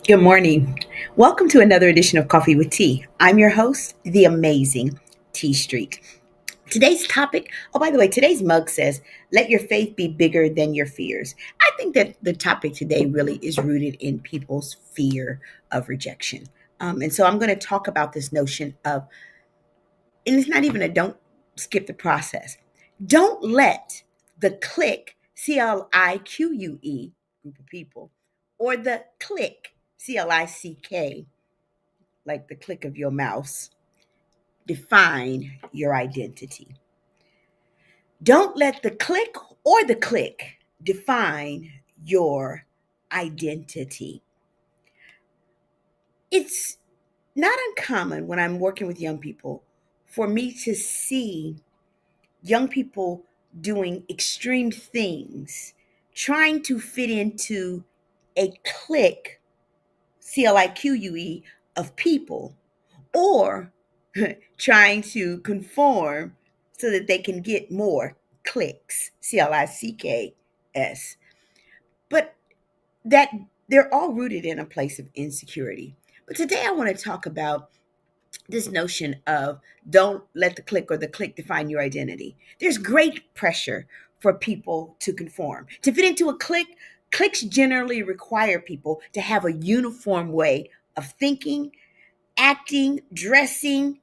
Good morning. Welcome to another edition of Coffee with Tea. I'm your host, the amazing Tea Street. Today's topic, oh, by the way, today's mug says, let your faith be bigger than your fears. I think that the topic today really is rooted in people's fear of rejection. And so I'm going to talk about this notion of, and it's not even a don't skip the process. Don't let the CLIQUE group of people, or the CLICK, like the click of your mouse, define your identity. Don't let the click or the click define your identity. It's not uncommon when I'm working with young people for me to see young people doing extreme things, trying to fit into a CLIQUE, of people, or trying to conform so that they can get more clicks, CLICKS. But that they're all rooted in a place of insecurity. But today I want to talk about this notion of don't let the click or the click define your identity. There's great pressure for people to conform. To fit into a click, clicks generally require people to have a uniform way of thinking, acting, dressing,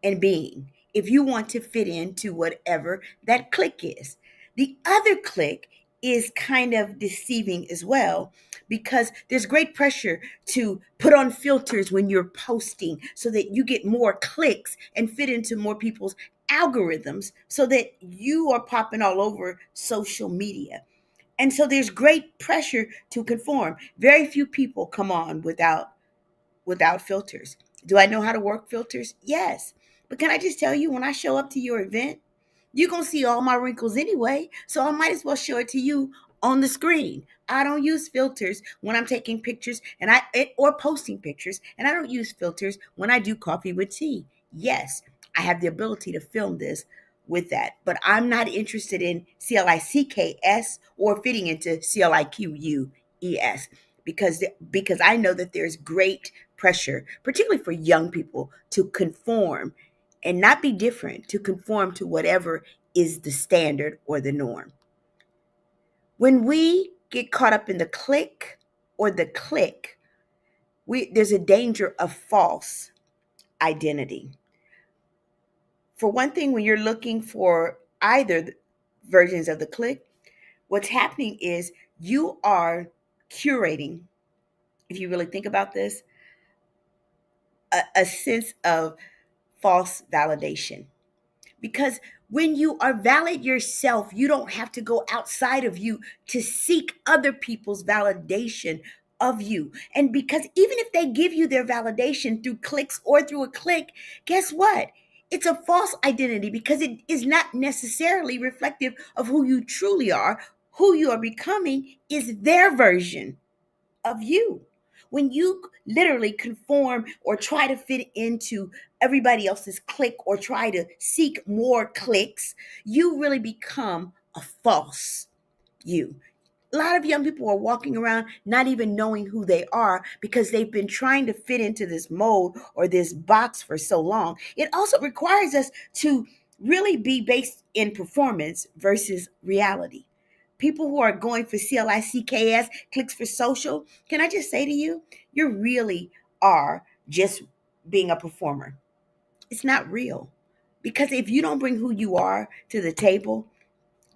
and being if you want to fit into whatever that click is. The other click is kind of deceiving as well because there's great pressure to put on filters when you're posting so that you get more clicks and fit into more people's algorithms so that you are popping all over social media. And so there's great pressure to conform. Very few people come on without filters. Do I know how to work filters? Yes. But can I just tell you, when I show up to your event, you're going to see all my wrinkles anyway. So I might as well show it to you on the screen. I don't use filters when I'm taking pictures or posting pictures, and I don't use filters when I do coffee with tea. Yes, I have the ability to film this with that, but I'm not interested in CLICKS or fitting into CLIQUES because I know that there's great pressure, particularly for young people, to conform and not be different, to conform to whatever is the standard or the norm. When we get caught up in the click or the click, there's a danger of false identity. For one thing, when you're looking for either versions of the click, what's happening is you are curating, if you really think about this, a sense of false validation. Because when you are valid yourself, you don't have to go outside of you to seek other people's validation of you. And because even if they give you their validation through clicks or through a click, guess what? It's a false identity because it is not necessarily reflective of who you truly are. Who you are becoming is their version of you. When you literally conform or try to fit into everybody else's clique or try to seek more clicks, you really become a false you. A lot of young people are walking around not even knowing who they are because they've been trying to fit into this mold or this box for so long. It also requires us to really be based in performance versus reality. People who are going for CLICKS, clicks for social, can I just say to you, you really are just being a performer. It's not real. Because if you don't bring who you are to the table,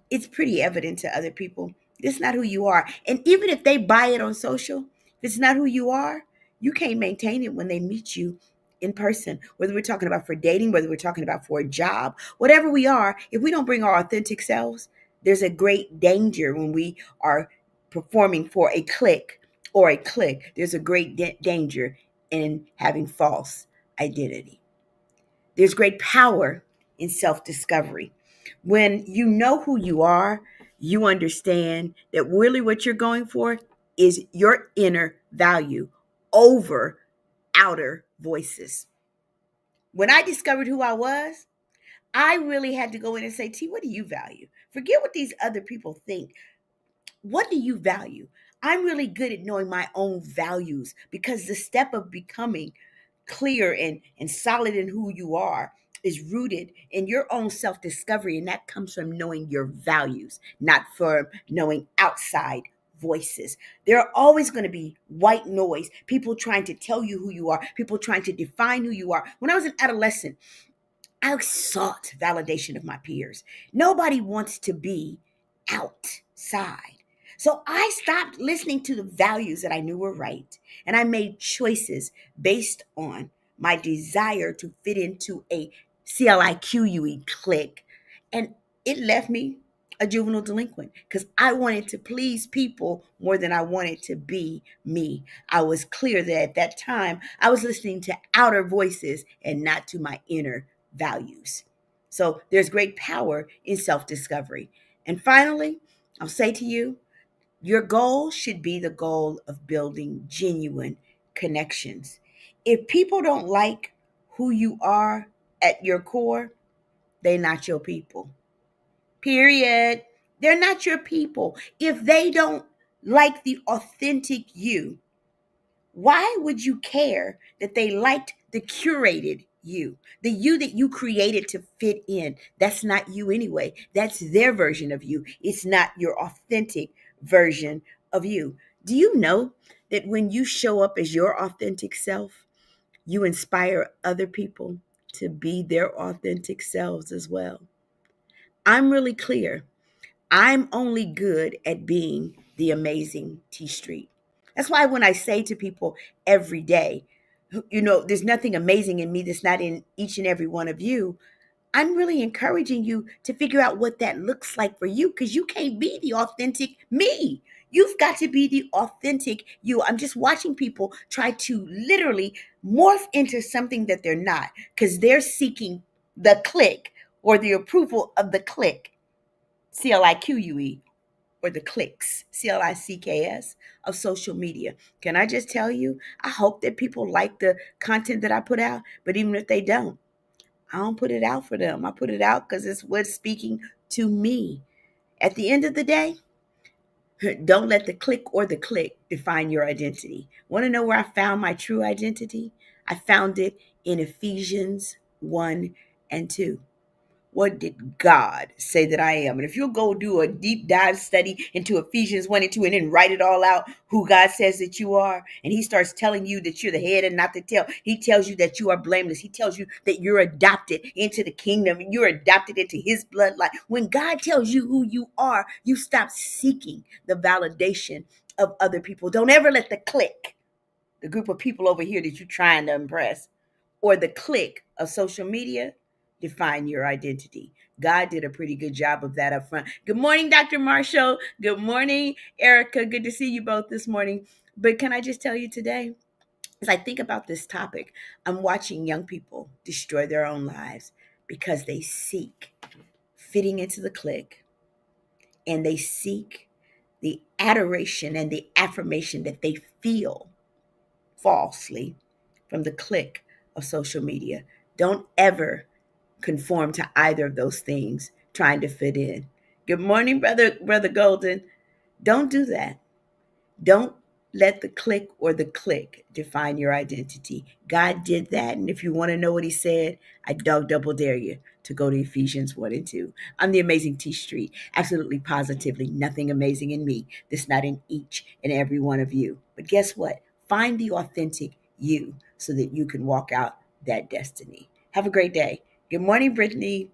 it's pretty evident to other people. It's not who you are. And even if they buy it on social, if it's not who you are, you can't maintain it when they meet you in person. Whether we're talking about for dating, whether we're talking about for a job, whatever we are, if we don't bring our authentic selves, there's a great danger when we are performing for a click or a click. There's a great danger in having false identity. There's great power in self discovery. When you know who you are, you understand that really what you're going for is your inner value over outer voices. When I discovered who I was, I really had to go in and say, T, what do you value? Forget what these other people think. What do you value? I'm really good at knowing my own values because the step of becoming clear and solid in who you are is rooted in your own self-discovery, and that comes from knowing your values, not from knowing outside voices. There are always going to be white noise, people trying to tell you who you are, people trying to define who you are. When I was an adolescent, I sought validation of my peers. Nobody wants to be outside. So I stopped listening to the values that I knew were right, and I made choices based on my desire to fit into a CLIQUE clique. And it left me a juvenile delinquent because I wanted to please people more than I wanted to be me. I was clear that at that time I was listening to outer voices and not to my inner values. So there's great power in self discovery. And finally, I'll say to you, your goal should be the goal of building genuine connections. If people don't like who you are at your core, they're not your people. Period. They're not your people. If they don't like the authentic you, why would you care that they liked the curated you, the you that you created to fit in? That's not you anyway. That's their version of you. It's not your authentic version of you. Do you know that when you show up as your authentic self, you inspire other people to be their authentic selves as well? I'm really clear. I'm only good at being the amazing T Street. That's why when I say to people every day, there's nothing amazing in me that's not in each and every one of you, I'm really encouraging you to figure out what that looks like for you because you can't be the authentic me. You've got to be the authentic you. I'm just watching people try to literally morph into something that they're not because they're seeking the click or the approval of the click, CLIQUE, or the clicks, CLICKS, of social media. Can I just tell you, I hope that people like the content that I put out, but even if they don't, I don't put it out for them. I put it out because it's what's speaking to me. At the end of the day, don't let the click or the click define your identity. Want to know where I found my true identity? I found it in Ephesians 1 and 2. What did God say that I am? And if you'll go do a deep dive study into Ephesians 1 and 2 and then write it all out, who God says that you are, and he starts telling you that you're the head and not the tail. He tells you that you are blameless. He tells you that you're adopted into the kingdom and you're adopted into his bloodline. When God tells you who you are, you stop seeking the validation of other people. Don't ever let the clique, the group of people over here that you're trying to impress, or the click of social media define your identity. God did a pretty good job of that up front. Good morning, Dr. Marshall. Good morning, Erica. Good to see you both this morning. But can I just tell you today, as I think about this topic, I'm watching young people destroy their own lives because they seek fitting into the clique and they seek the adoration and the affirmation that they feel falsely from the click of social media. Don't ever conform to either of those things trying to fit in. Good morning, brother Golden. Don't do that. Don't let the click or the click define your identity. God did that. And if you want to know what he said, I double dare you to go to Ephesians 1 and 2. I'm the amazing T Street. Absolutely positively nothing amazing in me that's not in each and every one of you. But guess what? Find the authentic you so that you can walk out that destiny. Have a great day. Good morning, Brittany.